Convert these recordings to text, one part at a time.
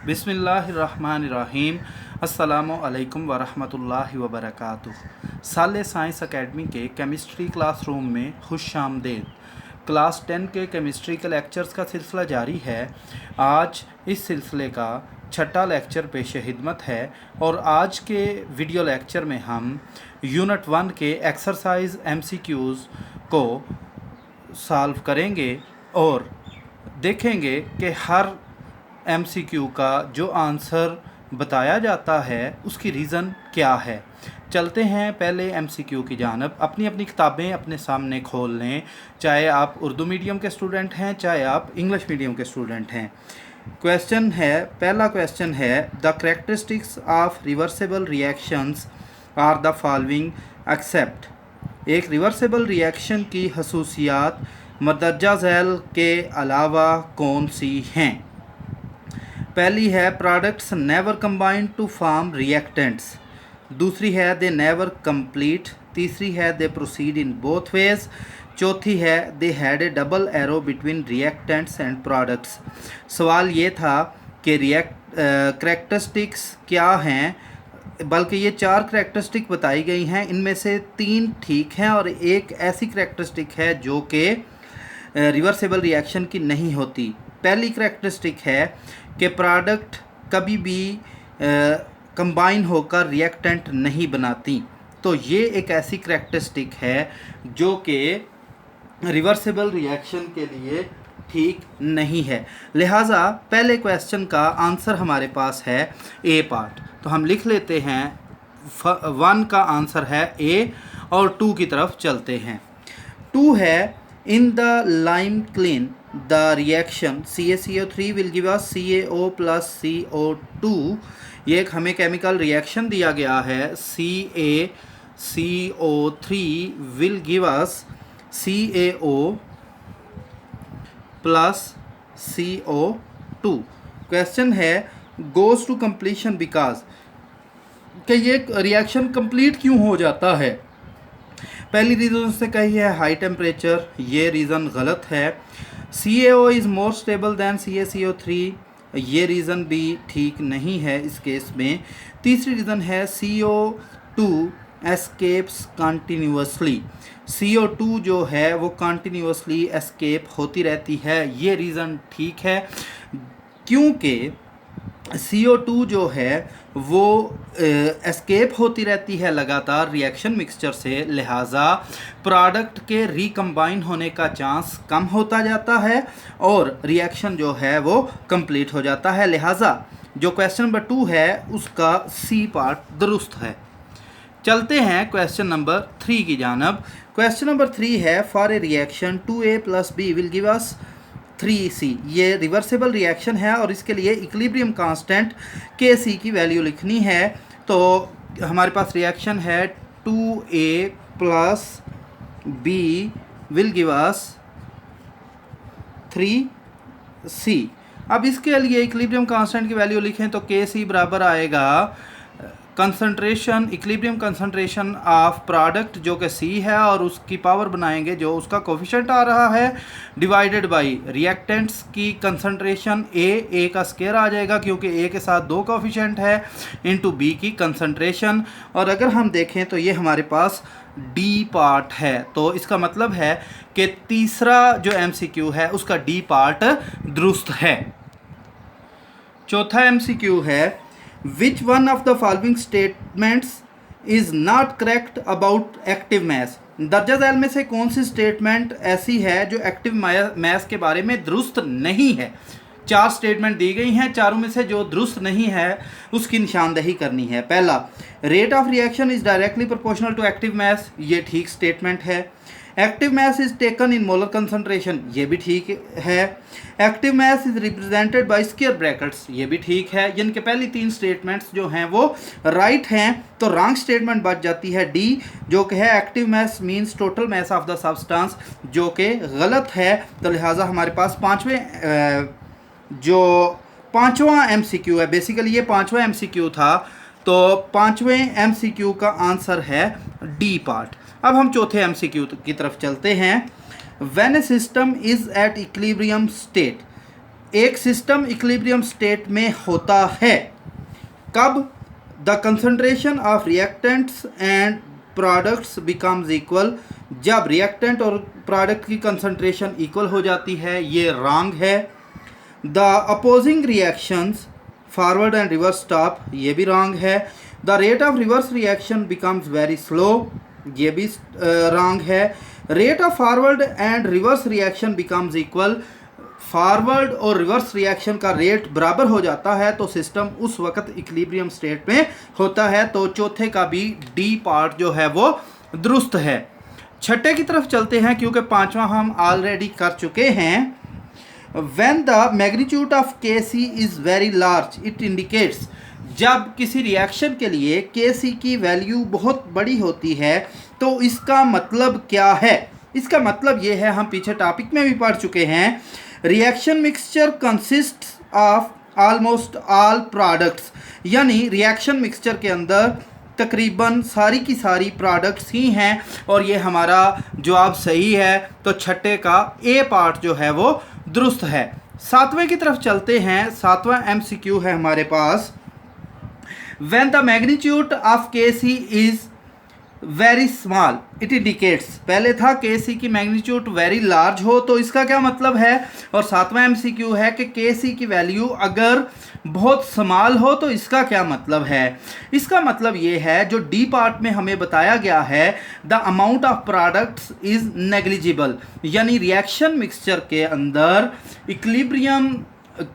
बिस्मिल्लाहिर्रहमानिर्रहीम। अस्सलामु अलैकुम वरहमतुल्लाहि वबरकातुहू। साले साइंस एकेडमी के केमिस्ट्री क्लासरूम में खुशामदीद। क्लास 10 के केमिस्ट्री के लेक्चर्स का सिलसिला जारी है। आज इस सिलसिले का छठा लेक्चर पेश खिदमत है और आज के वीडियो लेक्चर में हम यूनिट 1 के एक्सरसाइज MCQs को सॉल्व करेंगे और देखेंगे कि हर MCQ का जो आंसर बताया जाता है उसकी रीज़न क्या है। चलते हैं पहले MCQ की जानब। अपनी अपनी किताबें अपने सामने खोल लें, चाहे आप उर्दू मीडियम के स्टूडेंट हैं चाहे आप इंग्लिश मीडियम के स्टूडेंट हैं। क्वेश्चन है, पहला क्वेश्चन है the characteristics of reversible reactions are the following except. एक रिवर्सिबल रिएक्शन की खसूसियात मदरजा झैल के अलावा कौन सी हैं। पहली है products never combine to form reactants. दूसरी है दे नेवर कंप्लीट। तीसरी है they proceed in both ways. चौथी है they had a double arrow between reactants and products. सवाल ये था कि करैक्टरिस्टिक्स क्या हैं, बल्कि ये 4 करैक्टरिस्टिक बताई गई हैं। इनमें से 3 ठीक हैं और एक ऐसी करैक्टरिस्टिक है जो कि रिवर्सिबल रिएक्शन की नहीं होती। पहली करैक्टरिस्टिक है कि प्रोडक्ट कभी भी कंबाइन होकर रिएक्टेंट नहीं बनाती। तो ये एक ऐसी करैक्टरिस्टिक है जो कि रिवर्सिबल रिएक्शन के लिए ठीक नहीं है। लिहाजा पहले क्वेश्चन का आंसर हमारे पास है ए पार्ट। तो हम लिख लेते हैं 1 का आंसर है ए और 2 की तरफ चलते हैं। 2 है in the lime clean the reaction CaCO3 will give us CaO plus CO2। ये एक हमें केमिकल रिएक्शन दिया गया है। CaCO3 will give us CaO plus CO2। Question है goes to completion because कि ये रिएक्शन कंप्लीट क्यों हो जाता है। पहली रीज़न से कही है हाई टेम्परेचर, ये रीज़न गलत है। CaO is more stable then CaCO3, ये रीज़न भी ठीक नहीं है इस केस में। तीसरी रीज़न है CO2 एस्केप्स कंटिन्यूसली। CO2 जो है वो कंटिन्यूसली एस्केप होती रहती है, ये रीज़न ठीक है क्योंकि CO2 जो है वो एस्केप होती रहती है लगातार रिएक्शन मिक्सचर से। लिहाजा प्रोडक्ट के रिकम्बाइन होने का चांस कम होता जाता है और रिएक्शन जो है वो कंप्लीट हो जाता है। लिहाजा जो क्वेश्चन नंबर 2 है उसका सी पार्ट दुरुस्त है। चलते हैं क्वेश्चन नंबर 3 की जानब। क्वेश्चन नंबर 3 है for a reaction 2A + B will give us 3C। ये रिवर्सिबल रिएक्शन है और इसके लिए इक्विलिब्रियम कांस्टेंट Kc की वैल्यू लिखनी है। तो हमारे पास रिएक्शन है 2A + B will give us 3C। अब इसके लिए इक्विलिब्रियम कांस्टेंट की वैल्यू लिखें तो Kc बराबर आएगा concentration, equilibrium concentration of product जो कि C है और उसकी पावर बनाएंगे जो उसका कोफिशिएंट आ रहा है, डिवाइडेड बाई रिएक्टेंट्स की कंसंट्रेशन A का स्क्वायर आ जाएगा क्योंकि A के साथ 2 कोफिशिएंट है, इनटू B की कंसंट्रेशन। और अगर हम देखें तो ये हमारे पास D पार्ट है। तो इसका मतलब है कि तीसरा जो MCQ है उसका D पार्ट दुरुस्त है। चौथा MCQ है Which one of the following statements is not correct about active mass। दर्जा झैल में से कौन सी स्टेटमेंट ऐसी है जो एक्टिव मास के बारे में दुरुस्त नहीं है। 4 स्टेटमेंट दी गई हैं, चारों में से जो दुरुस्त नहीं है उसकी निशानदेही करनी है। पहला, rate of reaction is directly proportional to active mass, ये ठीक स्टेटमेंट है। Active mass is taken in molar concentration, ये भी ठीक है। Active mass is represented by square brackets, ये भी ठीक है। जिनके पहली 3 स्टेटमेंट्स जो हैं वो राइट हैं। तो रॉन्ग स्टेटमेंट बच जाती है डी जो कि है active mass means total mass of the substance, जो कि गलत है। तो लिहाजा हमारे पास पांचवा MCQ है। बेसिकली ये 5वां MCQ था, तो 5वें MCQ का आंसर है डी पार्ट। अब हम चौथे MCQ की तरफ चलते हैं। When A system is eight equilibrium state एक सिस्टम इक्विलिब्रियम स्टेट में होता है कब? The concentration of reactants and products becomes equal, जब रिएक्टेंट और प्रोडक्ट की कंसंट्रेशन इक्वल हो जाती है, ये रॉन्ग है। The opposing reactions forward and reverse stop, ये भी रॉन्ग है। The rate of reverse reaction becomes very slow, ये भी रॉन्ग है। Rate of forward and reverse reaction becomes equal, forward और रिवर्स रिएक्शन का रेट बराबर हो जाता है तो सिस्टम उस वक्त इक्विलिब्रियम स्टेट में होता है। तो चौथे का भी डी पार्ट जो है वो दुरुस्त है। छठे की तरफ चलते हैं क्योंकि पांचवा हम ऑलरेडी कर चुके हैं। When the magnitude of Kc is very large, it indicates, जब किसी रिएक्शन के लिए Kc की वैल्यू बहुत बड़ी होती है तो इसका मतलब क्या है? इसका मतलब ये है, हम पीछे टॉपिक में भी पढ़ चुके हैं, reaction mixture consists of almost all products, यानी रिएक्शन मिक्सचर के अंदर तकरीबन सारी की सारी प्रोडक्ट्स ही हैं और ये हमारा जवाब सही है। तो छठे का ए पार्ट जो है वो दुरुस्त है। सातवें की तरफ चलते हैं। सातवां एमसीक्यू है हमारे पास, when the magnitude of Kc is very small it indicates, पहले था Kc की मैग्नीट्यूड वेरी लार्ज हो तो इसका क्या मतलब है? और सातवां एमसीक्यू है कि Kc की वैल्यू अगर बहुत स्मॉल हो तो इसका क्या मतलब है? इसका मतलब ये है, जो डी पार्ट में हमें बताया गया है, the amount of products is negligible, यानी रिएक्शन मिक्सचर के अंदर इक्विलिब्रियम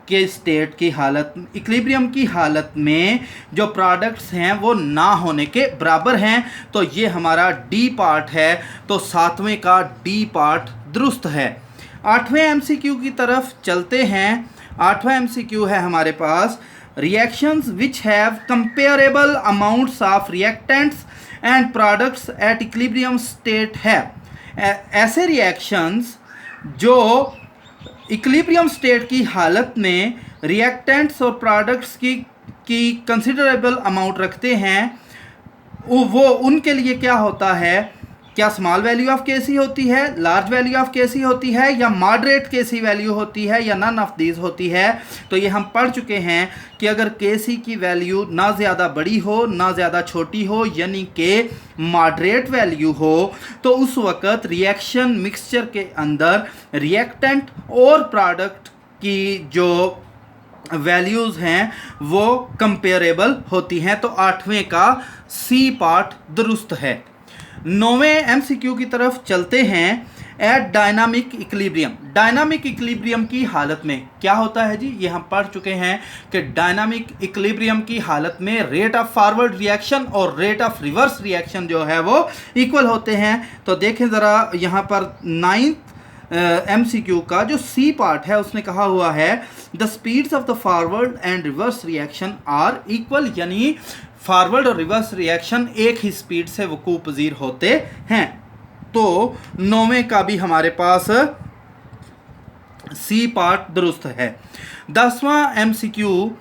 के स्टेट की हालत, इक्विलिब्रियम की हालत में जो प्रोडक्ट्स हैं वो ना होने के बराबर हैं। तो ये हमारा डी पार्ट है, तो सातवें का डी पार्ट दुरुस्त है। आठवें एमसीक्यू की तरफ चलते हैं। आठवां एमसीक्यू है हमारे पास, reactions which have comparable amounts of reactants and products at equilibrium state है, ऐसे रिएक्शंस जो इक्विलिब्रियम स्टेट की हालत में रिएक्टेंट्स और प्रोडक्ट्स की कंसिडरेबल अमाउंट रखते हैं, वो उनके लिए क्या होता है? क्या स्मॉल वैल्यू ऑफ Kc होती है, लार्ज वैल्यू ऑफ Kc होती है, या मॉडरेट Kc वैल्यू होती है, या नन ऑफ दीज होती है? तो ये हम पढ़ चुके हैं कि अगर Kc की वैल्यू ना ज़्यादा बड़ी हो ना ज़्यादा छोटी हो, यानी कि मॉडरेट वैल्यू हो, तो उस वक़्त रिएक्शन मिक्सचर के अंदर रिएक्टेंट और प्रोडक्ट की जो वैल्यूज़ हैं वो कंपेरेबल होती हैं। तो आठवें का सी पार्ट दुरुस्त है। नौवें एमसीक्यू की तरफ चलते हैं। At dynamic equilibrium, dynamic equilibrium की हालत में क्या होता है जी? ये हम पढ़ चुके हैं कि डायनामिक इक्विलिब्रियम की हालत में रेट ऑफ फॉरवर्ड रिएक्शन और रेट ऑफ रिवर्स रिएक्शन जो है वो इक्वल होते हैं। तो देखें ज़रा यहाँ पर नाइन्थ एमसीक्यू का जो सी पार्ट है उसने कहा हुआ है, the speeds of the forward and reverse reaction are equal, यानी फॉरवर्ड और रिवर्स रिएक्शन एक ही स्पीड से वकूअ पज़ीर होते हैं। तो नौवें का भी हमारे पास सी पार्ट दुरुस्त है। 10वां एमसीक्यू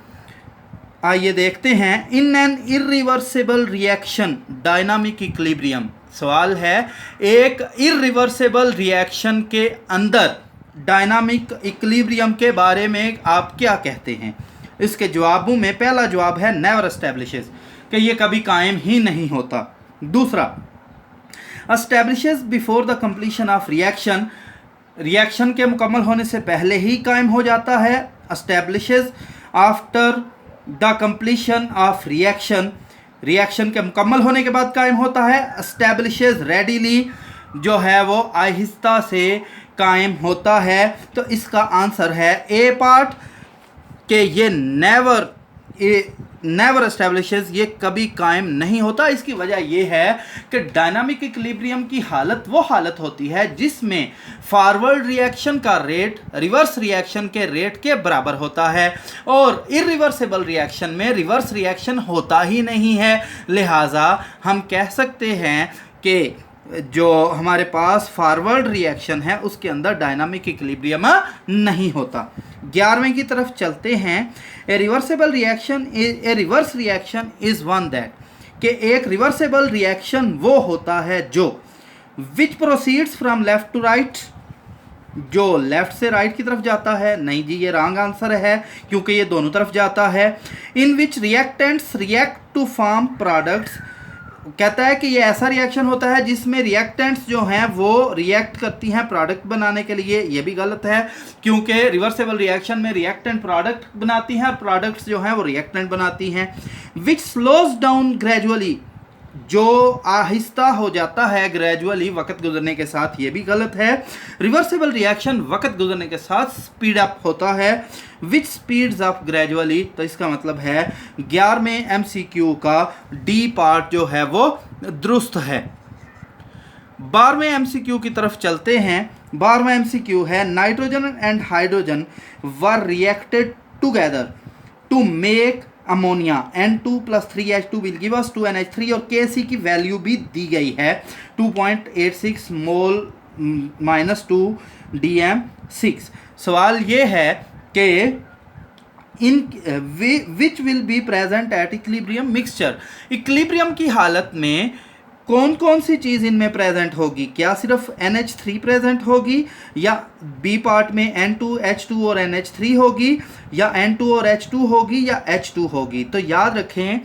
आइए देखते हैं। In an irreversible reaction dynamic equilibrium, सवाल है एक इरिवर्सिबल रिएक्शन के अंदर डायनामिक इक्विलिब्रियम के बारे में आप क्या कहते हैं? इसके जवाबों में पहला जवाब है नेवर एस्टैब्लिशेस, कि ये कभी कायम ही नहीं होता। दूसरा, establishes before the completion of reaction, reaction के मुकम्मल होने से पहले ही कायम हो जाता है। Establishes after the completion of reaction, reaction के मुकम्मल होने के बाद कायम होता है। एस्टैब्लिशेस रेडीली, जो है वो आहिस्ता से कायम होता है। तो इसका आंसर है ए पार्ट, कि ये नेवर एस्टैब्लिशेस, ये कभी कायम नहीं होता। इसकी वजह यह है कि डायनामिक इक्विलिब्रियम की हालत वो हालत होती है जिसमें फॉरवर्ड रिएक्शन का रेट रिवर्स रिएक्शन के रेट के बराबर होता है, और इरिवर्सिबल रिएक्शन में रिवर्स रिएक्शन होता ही नहीं है। लिहाजा हम कह सकते हैं कि जो हमारे पास फॉरवर्ड रिएक्शन है उसके अंदर डायनामिक इक्विलिब्रियम नहीं होता। 11वें की तरफ चलते हैं। A reversible reaction a reverse reaction is one that, कि एक रिवर्सिबल रिएक्शन वो होता है जो which proceeds from left to right, जो लेफ्ट से राइट की तरफ जाता है? नहीं जी, ये रॉन्ग आंसर है क्योंकि ये दोनों तरफ जाता है। In which reactants react to form products, कहता है कि ये ऐसा रिएक्शन होता है जिसमें रिएक्टेंट्स जो हैं वो रिएक्ट करती हैं प्रोडक्ट बनाने के लिए। ये भी गलत है क्योंकि रिवर्सेबल रिएक्शन में रिएक्टेंट प्रोडक्ट बनाती हैं और प्रोडक्ट्स जो हैं वो रिएक्टेंट बनाती हैं। विच स्लोज डाउन ग्रेजुअली, जो आहिस्ता हो जाता है ग्रेजुअली वक्त गुजरने के साथ। ये भी गलत है। रिवर्सिबल रिएक्शन वक्त गुजरने के साथ स्पीड अप होता है। विच स्पीड्स अप ग्रेजुअली, तो इसका मतलब है 11वें MCQ का डी पार्ट जो है वो दुरुस्त है। 12वें MCQ की तरफ चलते हैं। 12वां MCQ है nitrogen and hydrogen were reacted together to make ammonia, N2 + 3H2 will give us 2NH3 और Kc की वैल्यू भी दी गई है 2.86 मोल -2 DM6। सवाल ये है कि in which will be present at equilibrium mixture, equilibrium की हालत में कौन कौन सी चीज़ इनमें प्रेजेंट होगी? क्या सिर्फ NH3 प्रेजेंट होगी या बी पार्ट में N2 H2 और NH3 होगी या N2 और H2 होगी या H2 होगी? तो याद रखें,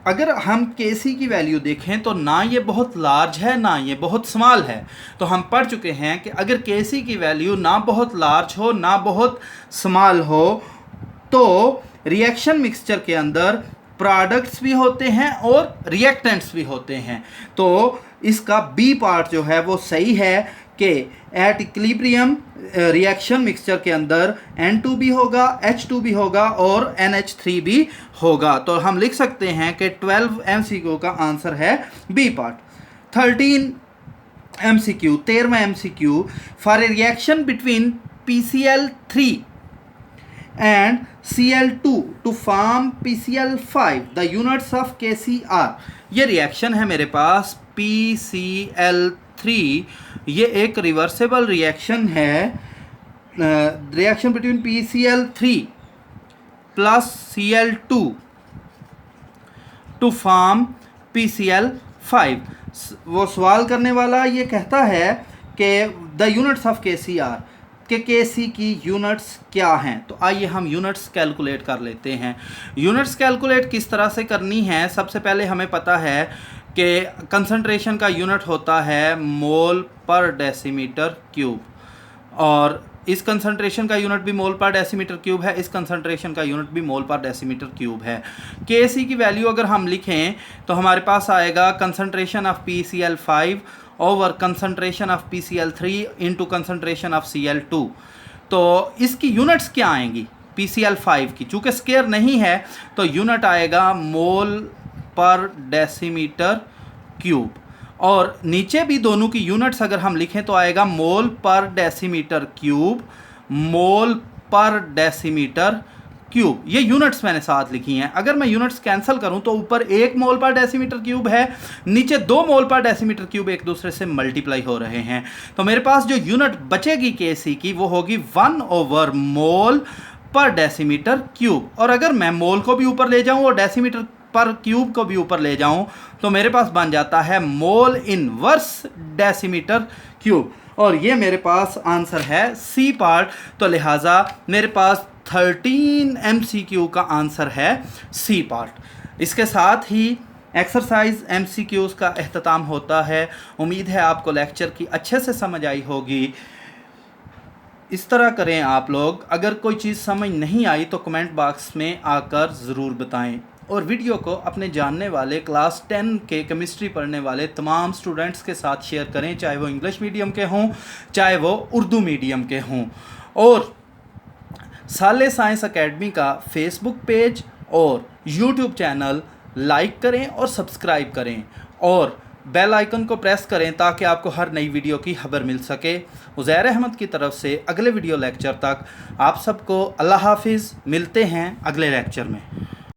अगर हम Kc की वैल्यू देखें तो ना ये बहुत लार्ज है ना ये बहुत स्मॉल है। तो हम पढ़ चुके हैं कि अगर Kc की वैल्यू ना बहुत लार्ज हो ना बहुत स्मॉल हो तो रिएक्शन मिक्सचर के अंदर प्रोडक्ट्स भी होते हैं और रिएक्टेंट्स भी होते हैं। तो इसका बी पार्ट जो है वो सही है कि एट इक्विलिब्रियम रिएक्शन मिक्सचर के अंदर N2 भी होगा, H2 भी होगा और NH3 भी होगा। तो हम लिख सकते हैं कि 12 MCQ का आंसर है बी पार्ट। 13वां MCQ for a reaction between PCl3 and Cl2 to form PCl5 the units of Kc are, ये रिएक्शन है मेरे पास PCl3, ये एक रिवर्सेबल रिएक्शन है। Reaction between PCl3 plus Cl2 to form PCl5। वो सवाल करने वाला ये कहता है कि the units of Kc are, कि Kc की यूनिट्स क्या हैं। तो आइए हम यूनिट्स कैलकुलेट कर लेते हैं। यूनिट्स कैलकुलेट किस तरह से करनी है? सबसे पहले हमें पता है कि कंसंट्रेशन का यूनिट होता है मोल पर डेसीमीटर क्यूब, और इस कंसंट्रेशन का यूनिट भी मोल पर डेसीमीटर क्यूब है, इस कंसंट्रेशन का यूनिट भी मोल पर डेसीमीटर क्यूब है। Kc की वैल्यू अगर हम लिखें तो हमारे पास आएगा concentration of PCl5 over concentration of PCl3 into concentration of Cl2। तो इसकी यूनिट्स क्या आएंगी PCl5 की? चूँकि स्केयर नहीं है तो यूनिट आएगा मोल पर डेसीमीटर क्यूब, और नीचे भी दोनों की यूनिट्स अगर हम लिखें तो आएगा मोल पर डेसीमीटर क्यूब, मोल पर डेसीमीटर क्यूब। ये यूनिट्स मैंने साथ लिखी हैं। अगर मैं यूनिट्स कैंसिल करूं तो ऊपर 1 मोल पर डेसीमीटर क्यूब है, नीचे 2 मोल पर डेसीमीटर क्यूब एक दूसरे से मल्टीप्लाई हो रहे हैं। तो मेरे पास जो यूनिट बचेगी Kc की वो होगी 1 ओवर मोल पर डेसीमीटर क्यूब। और अगर मैं मोल को भी ऊपर ले जाऊं और डेसीमीटर पर क्यूब को भी ऊपर ले जाऊं तो मेरे पास बन जाता है मोल इनवर्स डेसीमीटर क्यूब, और ये मेरे पास आंसर है सी पार्ट। तो लिहाजा मेरे पास 13 MCQ का आंसर है सी पार्ट। इसके साथ ही एक्सरसाइज MCQs का अख्ताम होता है। उम्मीद है आपको लेक्चर की अच्छे से समझ आई होगी। इस तरह करें आप लोग, अगर कोई चीज़ समझ नहीं आई तो कमेंट बॉक्स में आकर ज़रूर बताएं, और वीडियो को अपने जानने वाले क्लास 10 के केमिस्ट्री पढ़ने वाले तमाम स्टूडेंट्स के साथ शेयर करें, चाहे वो इंग्लिश मीडियम के हों चाहे वो उर्दू मीडियम के हों। और साले साइंस एकेडमी का फेसबुक पेज और यूट्यूब चैनल लाइक करें और सब्सक्राइब करें, और बेल आइकन को प्रेस करें ताकि आपको हर नई वीडियो की खबर मिल सके। उज़ैर अहमद की तरफ से अगले वीडियो लेक्चर तक आप सबको अल्लाह हाफिज़। मिलते हैं अगले लेक्चर में।